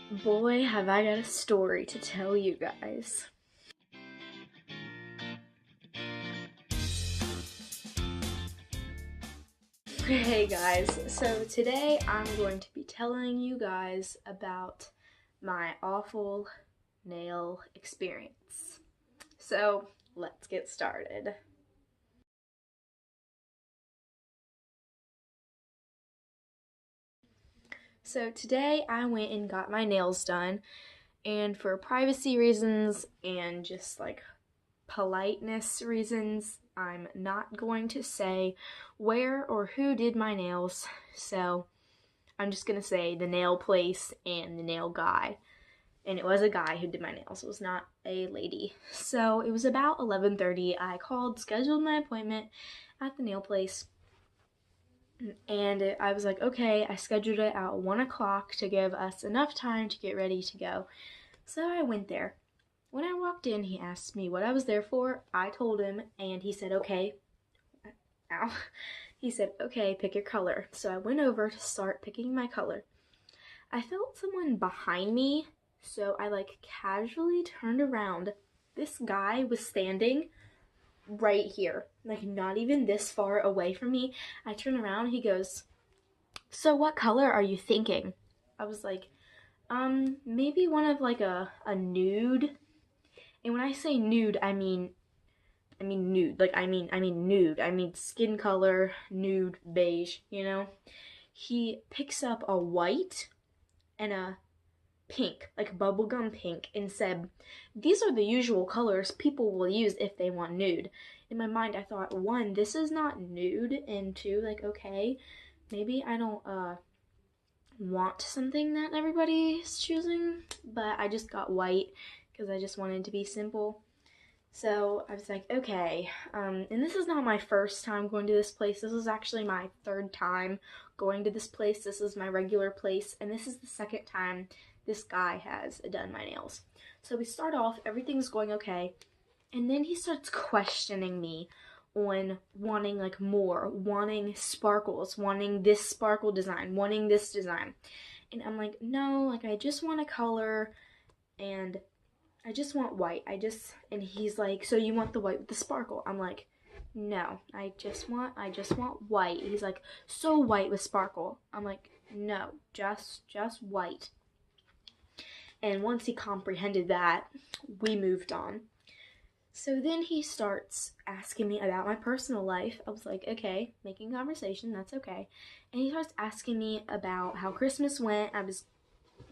Boy, have I got a story to tell you guys. Hey guys, so today I'm going to be telling you guys about my awful nail experience. So let's get started. So today I went and got my nails done, and for privacy reasons and just like politeness reasons, I'm not going to say where or who did my nails. So I'm just gonna say the nail place and the nail guy. And it was a guy who did my nails. It was not a lady. So it was about 11:30. I called, scheduled my appointment at the nail place, and I was like, okay, I scheduled it at 1 o'clock to give us enough time to get ready to go. So I went there. When I walked in, he asked me what I was there for. I told him, and he said, okay. Ow. He said, okay, pick your color. So I went over to start picking my color. I felt someone behind me, so I casually turned around. This guy was standing right here, not even this far away from me. I turn around, he goes, so what color are you thinking? I was like, maybe one of a nude. And when I say nude, I mean nude. I mean nude. I mean skin color, nude, beige, you know? He picks up a white and a pink, like bubblegum pink, and said, these are the usual colors people will use if they want nude. In my mind, I thought, one, this is not nude, and two, okay, maybe I don't want something that everybody is choosing, but I just got white because I just wanted to be simple. So I was like, okay, and this is not my first time going to this place. This is actually my third time going to this place. This is my regular place, and this is the second time this guy has done my nails. So we start off, everything's going okay, and then he starts questioning me on wanting more, wanting sparkles, wanting this sparkle design, wanting this design. And I'm like, no, I just want a color, and I just want white. And he's like, so you want the white with the sparkle? I'm like, no, I just want white. He's like, so white with sparkle? I'm like, no, just white. And once he comprehended that, we moved on. So then he starts asking me about my personal life. I was like, okay, making conversation, that's okay. And he starts asking me about how Christmas went. I was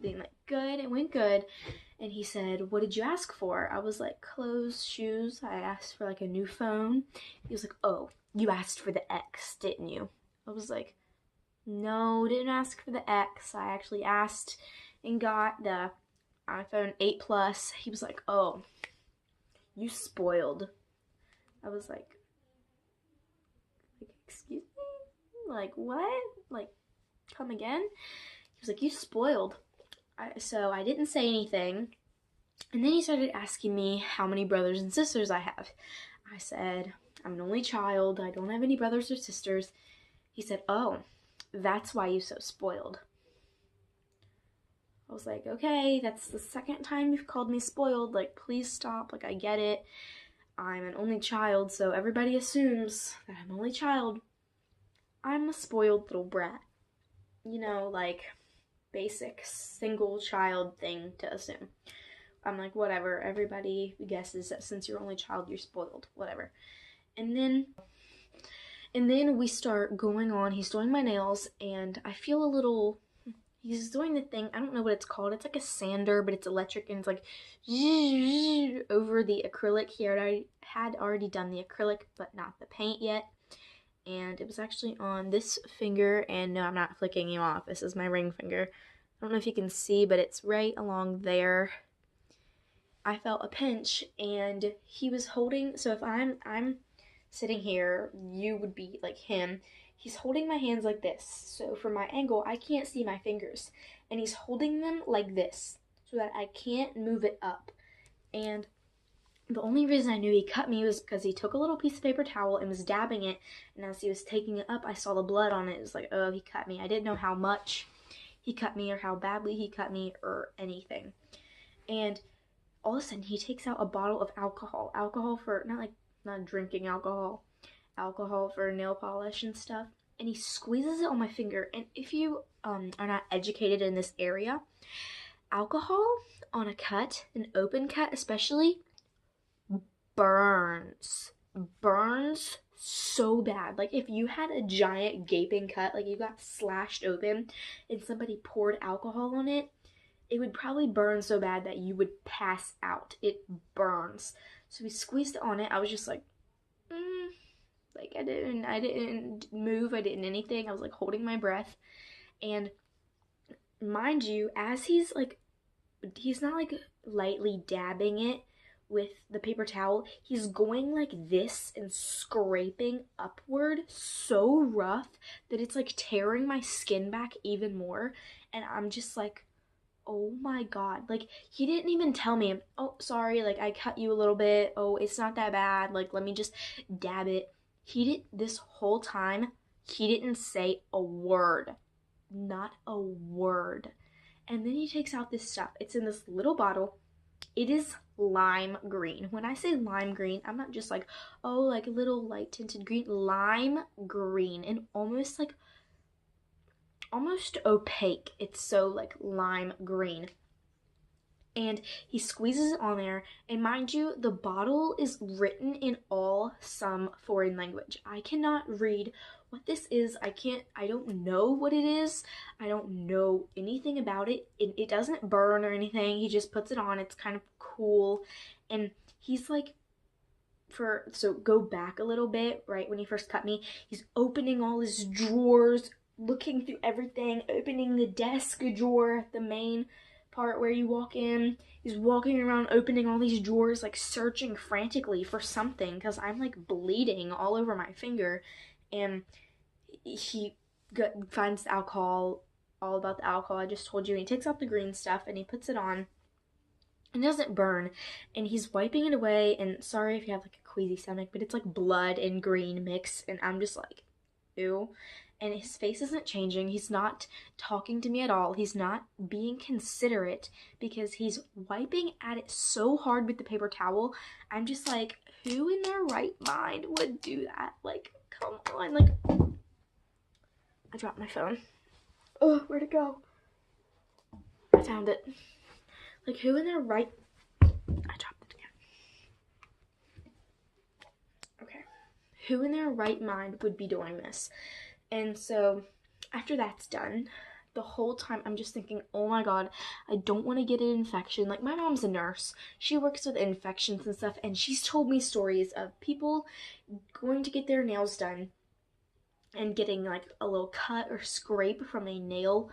being like, good, it went good. And he said, what did you ask for? I was like, clothes, shoes. I asked for a new phone. He was like, oh, you asked for the X, didn't you? I was like, no, didn't ask for the X. I actually asked and got the iPhone 8 Plus. He was like, oh, you spoiled. I was like, excuse me? What? Come again? He was like, you spoiled. So I didn't say anything. And then he started asking me how many brothers and sisters I have. I said, I'm an only child. I don't have any brothers or sisters. He said, oh, that's why you're so spoiled. I was like, okay, that's the second time you've called me spoiled. Please stop. I get it. I'm an only child, so everybody assumes that I'm an only child. I'm a spoiled little brat. Basic single child thing to assume. I'm like, whatever, everybody guesses that since you're only child, you're spoiled, whatever. And then we start going on. He's doing my nails, and I feel a little, he's doing the thing, I don't know what it's called. It's like a sander, but it's electric, and it's over the acrylic. He had already done the acrylic, but not the paint yet. And it was actually on this finger, and no, I'm not flicking you off. This is my ring finger. I don't know if you can see, but it's right along there. I felt a pinch, and he was holding, so if I'm sitting here, you would be like him. He's holding my hands like this, so from my angle, I can't see my fingers, and he's holding them like this, so that I can't move it up. And the only reason I knew he cut me was because he took a little piece of paper towel and was dabbing it, and as he was taking it up, I saw the blood on it. It was like, oh, he cut me. I didn't know how much. he cut me or how badly he cut me or anything. And all of a sudden he takes out a bottle of alcohol for not drinking alcohol, alcohol for nail polish and stuff, and he squeezes it on my finger. And if you are not educated in this area, alcohol on a cut, an open cut especially, burns so bad. Like if you had a giant gaping cut, like you got slashed open and somebody poured alcohol on it, it would probably burn so bad that you would pass out. It burns. So we squeezed it on it. I was just like, like I didn't move. I didn't anything. I was like holding my breath. And mind you, as he's not like lightly dabbing it with the paper towel, he's going like this and scraping upward so rough that it's like tearing my skin back even more. And I'm just like, oh my god. Like he didn't even tell me, oh sorry, like I cut you a little bit, oh it's not that bad, like let me just dab it. This whole time he didn't say a word, not a word. And then he takes out this stuff. It's in this little bottle. It is lime green. When I say lime green, I'm not just like, oh, like a little light tinted green. Lime green, and almost opaque. It's so like lime green. And he squeezes it on there, and mind you, the bottle is written in some foreign language. I cannot read what this is. I don't know what it is. I don't know anything about it. It doesn't burn or anything. He just puts it on. It's kind of cool. And he's like, so go back a little bit, right when he first cut me, he's opening all his drawers, looking through everything, opening the desk drawer, the main part where you walk in. He's walking around opening all these drawers, like searching frantically for something, because I'm like bleeding all over my finger. And he finds the alcohol, all about the alcohol I just told you, and he takes out the green stuff and he puts it on. It doesn't burn, and he's wiping it away. And sorry if you have like a queasy stomach, but it's like blood and green mix, and I'm just like, ew. And his face isn't changing. He's not talking to me at all. He's not being considerate because he's wiping at it so hard with the paper towel. I'm just like, who in their right mind would do that? Like, come on. Like, I dropped my phone. Oh, where'd it go? I found it. Like, who in their right... I dropped it again. Okay. Who in their right mind would be doing this? And so after that's done, the whole time I'm just thinking, oh my god, I don't want to get an infection. Like, my mom's a nurse. She works with infections and stuff, and she's told me stories of people going to get their nails done and getting like a little cut or scrape from a nail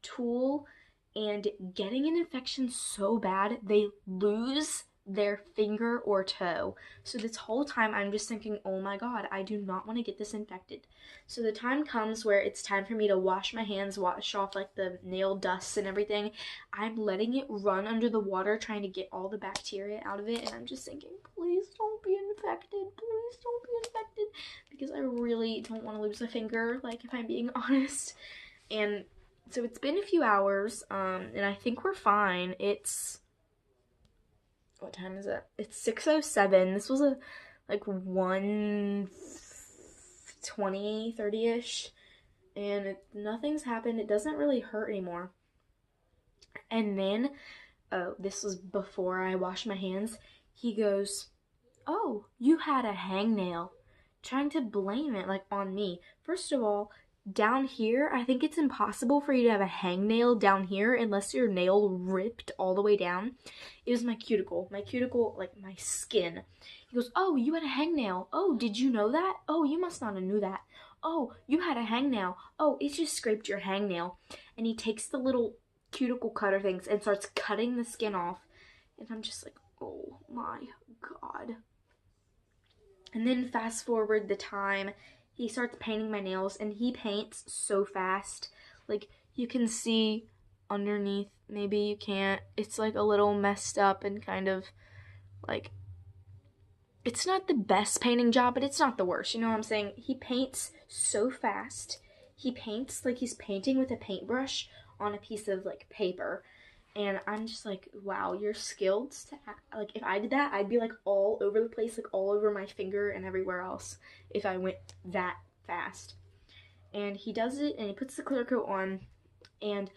tool and getting an infection so bad they lose their finger or toe. So this whole time I'm just thinking, oh my god, I do not want to get this infected. So the time comes where it's time for me to wash my hands, wash off like the nail dust and everything. I'm letting it run under the water, trying to get all the bacteria out of it, and I'm just thinking, please don't be infected, please don't be infected, because I really don't want to lose a finger, like, if I'm being honest. And so it's been a few hours, and I think we're fine. What time is it? It's 6:07. This was like 1:20, 30-ish, and nothing's happened. It doesn't really hurt anymore. And then, this was before I washed my hands, he goes, oh, you had a hangnail, trying to blame it like on me. First of all, down here, I think it's impossible for you to have a hangnail down here unless your nail ripped all the way down. It was my cuticle, like my skin. He goes, oh, you had a hangnail. Oh, did you know that? Oh, you must not have knew that. Oh, you had a hangnail. Oh, it just scraped your hangnail. And he takes the little cuticle cutter things and starts cutting the skin off. And I'm just like, oh my god. And then fast forward the time, he starts painting my nails, and he paints so fast. Like, you can see underneath, maybe you can't, it's like a little messed up and kind of like, it's not the best painting job, but it's not the worst, you know what I'm saying? He paints so fast. he paints, like he's painting with a paintbrush on a piece of like paper. And I'm just like, wow, you're skilled to act. Like, if I did that, I'd be like all over the place, like all over my finger and everywhere else if I went that fast. And he does it, and he puts the clear coat on. And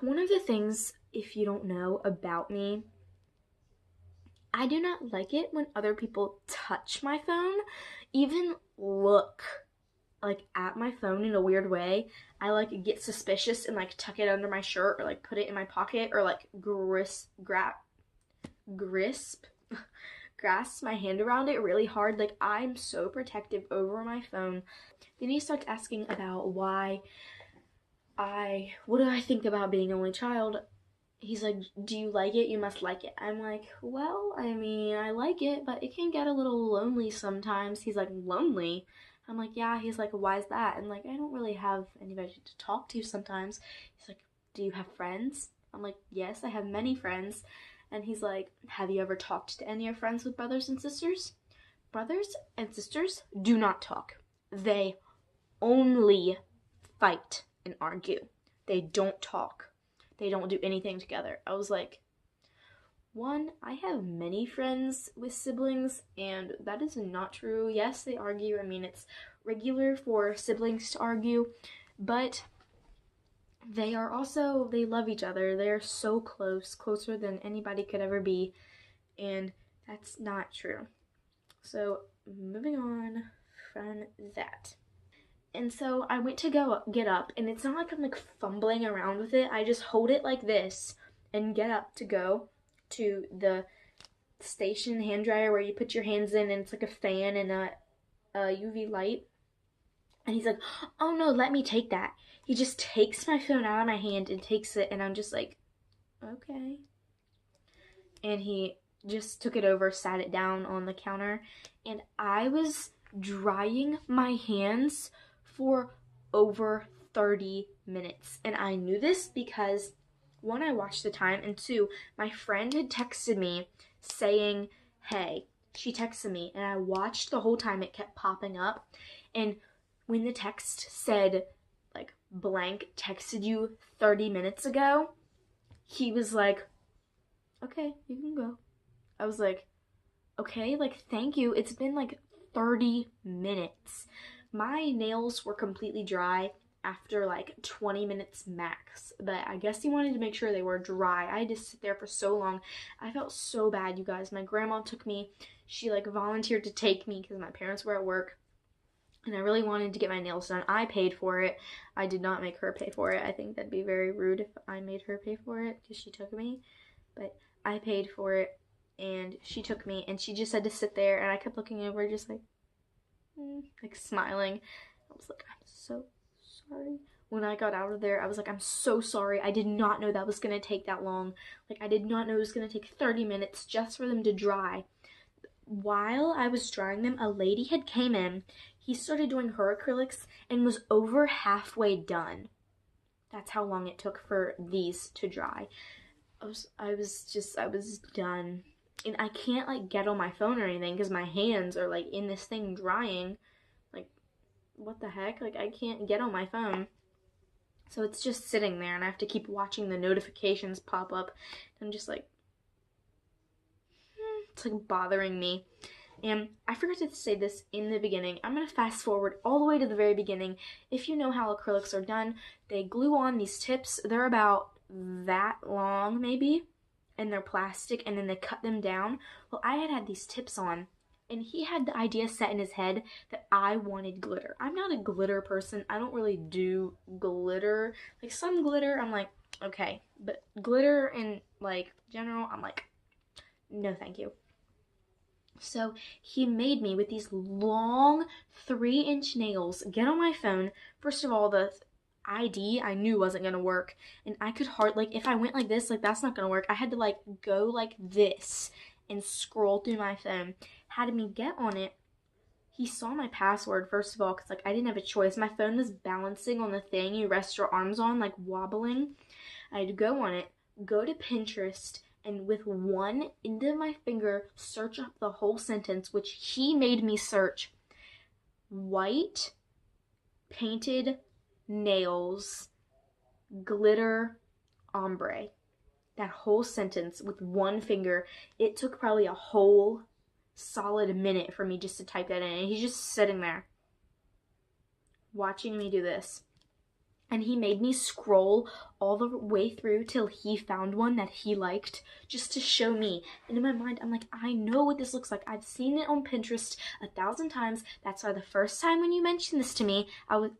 one of the things, if you don't know about me, I do not like it when other people touch my phone, even look like at my phone in a weird way. I like get suspicious and like tuck it under my shirt or like put it in my pocket or like grasp my hand around it really hard. Like, I'm so protective over my phone. Then he starts asking about what do I think about being an only child? He's like, do you like it? You must like it. I'm like, well, I mean, I like it, but it can get a little lonely sometimes. He's like, lonely? I'm like, yeah. He's like, why is that? And like, I don't really have anybody to talk to sometimes. He's like, do you have friends? I'm like, yes, I have many friends. And he's like, have you ever talked to any of your friends with brothers and sisters? Brothers and sisters do not talk. They only fight and argue. They don't talk. They don't do anything together. I was like, one, I have many friends with siblings, and that is not true. Yes, they argue. I mean, it's regular for siblings to argue, but they love each other. They're so close, closer than anybody could ever be, and that's not true. So, moving on from that. And so I went to get up, and it's not like I'm like fumbling around with it. I just hold it like this and get up to go to the station hand dryer where you put your hands in, and it's like a fan and a UV light. And he's like, oh no, let me take that. He just takes my phone out of my hand and takes it, and I'm just like, okay. And he just took it over, sat it down on the counter, and I was drying my hands for over 30 minutes. And I knew this because, one, I watched the time, and two, my friend had texted me saying, hey. She texted me, and I watched the whole time. It kept popping up. And when the text said, like, blank texted you 30 minutes ago, he was like, okay, you can go. I was like, okay, like, thank you. It's been like 30 minutes. My nails were completely dry after like 20 minutes max, but I guess he wanted to make sure they were dry. I had to sit there for so long. I felt so bad, you guys. My grandma took me. She like volunteered to take me because my parents were at work, and I really wanted to get my nails done. I paid for it. I did not make her pay for it. I think that'd be very rude if I made her pay for it because she took me, but I paid for it, and she took me, and she just had to sit there, and I kept looking over just like smiling. I was like, I'm so sorry. When I got out of there, I was like, I'm so sorry. I did not know that was going to take that long. Like, I did not know it was going to take 30 minutes just for them to dry. While I was drying them, a lady had came in. He started doing her acrylics and was over halfway done. That's how long it took for these to dry. I was done. And I can't like get on my phone or anything because my hands are like in this thing drying. Like, what the heck? Like, I can't get on my phone. So it's just sitting there, and I have to keep watching the notifications pop up. I'm just like, it's like bothering me. And I forgot to say this in the beginning. I'm going to fast forward all the way to the very beginning. If you know how acrylics are done, they glue on these tips. They're about that long, maybe, and they're plastic, and then they cut them down. Well, I had these tips on, and he had the idea set in his head that I wanted glitter. I'm not a glitter person. I don't really do glitter. Like, some glitter, I'm like, okay. But glitter in, like, general, I'm like, no thank you. So he made me, with these long 3-inch nails, get on my phone. First of all, the ID I knew wasn't going to work. And I could like, if I went like this, like, that's not going to work. I had to, like, go like this and scroll through my phone. Had me get on it. He saw my password, first of all, because, like, I didn't have a choice. My phone was balancing on the thing you rest your arms on, like, wobbling. I had to go on it, go to Pinterest, and with one end of my finger, search up the whole sentence, which he made me search. White painted nails, glitter, ombre. That whole sentence with one finger. It took probably a whole solid minute for me just to type that in. And he's just sitting there watching me do this. And he made me scroll all the way through till he found one that he liked just to show me. And in my mind, I'm like, I know what this looks like. I've seen it on Pinterest 1,000 times. That's why the first time when you mentioned this to me, I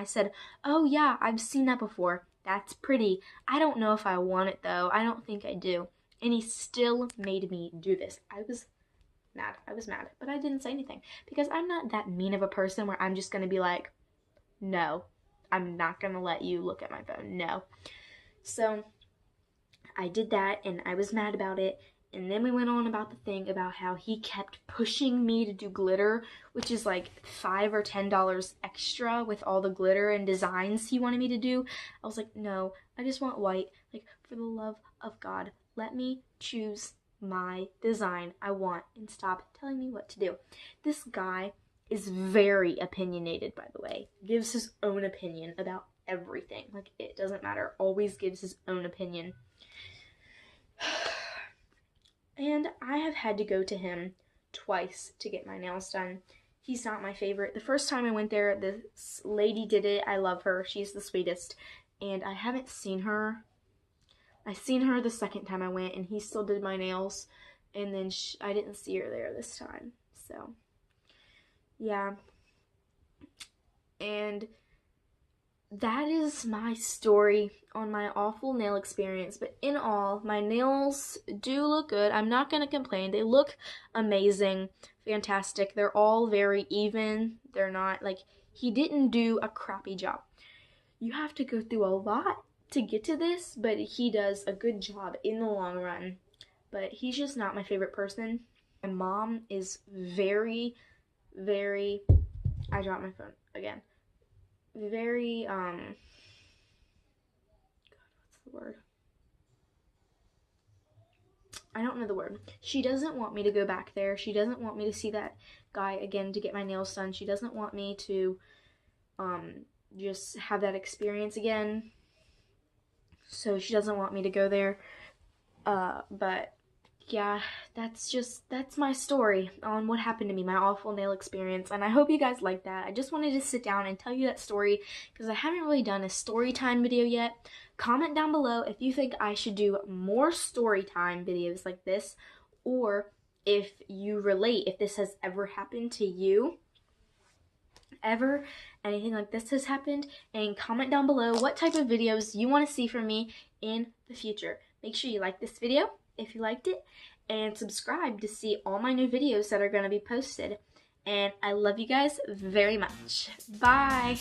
said, oh yeah, I've seen that before. That's pretty. I don't know if I want it though. I don't think I do. And he still made me do this. I was mad, but I didn't say anything because I'm not that mean of a person where I'm just going to be like, no, I'm not going to let you look at my phone. No. So I did that and I was mad about it. And then we went on about the thing about how he kept pushing me to do glitter, which is like $5 or $10 extra with all the glitter and designs he wanted me to do. I was like, no, I just want white. Like, for the love of God, let me choose my design I want and stop telling me what to do. This guy is very opinionated, by the way. Gives his own opinion about everything. Like, it doesn't matter. Always gives his own opinion. And I have had to go to him twice to get my nails done. He's not my favorite. The first time I went there, this lady did it. I love her. She's the sweetest. And I haven't seen her. I seen her the second time I went, and he still did my nails. And then I didn't see her there this time. So, yeah. And that is my story on my awful nail experience. But in all, my nails do look good. I'm not going to complain. They look amazing, fantastic. They're all very even. They're not like, he didn't do a crappy job. You have to go through a lot to get to this, but he does a good job in the long run. But he's just not my favorite person. My mom is very, I dropped my phone again. Very, God, what's the word? I don't know the word. She doesn't want me to go back there. She doesn't want me to see that guy again to get my nails done. She doesn't want me to, just have that experience again. So she doesn't want me to go there. But yeah, that's my story on what happened to me, my awful nail experience. And I hope you guys like that. I just wanted to sit down and tell you that story because I haven't really done a story time video yet. Comment down below if you think I should do more story time videos like this, or if you relate, if this has ever happened to you. Ever anything like this has happened, and comment down below what type of videos you want to see from me in the future. Make sure you like this video if you liked it, and subscribe to see all my new videos that are going to be posted. And I love you guys very much. Bye!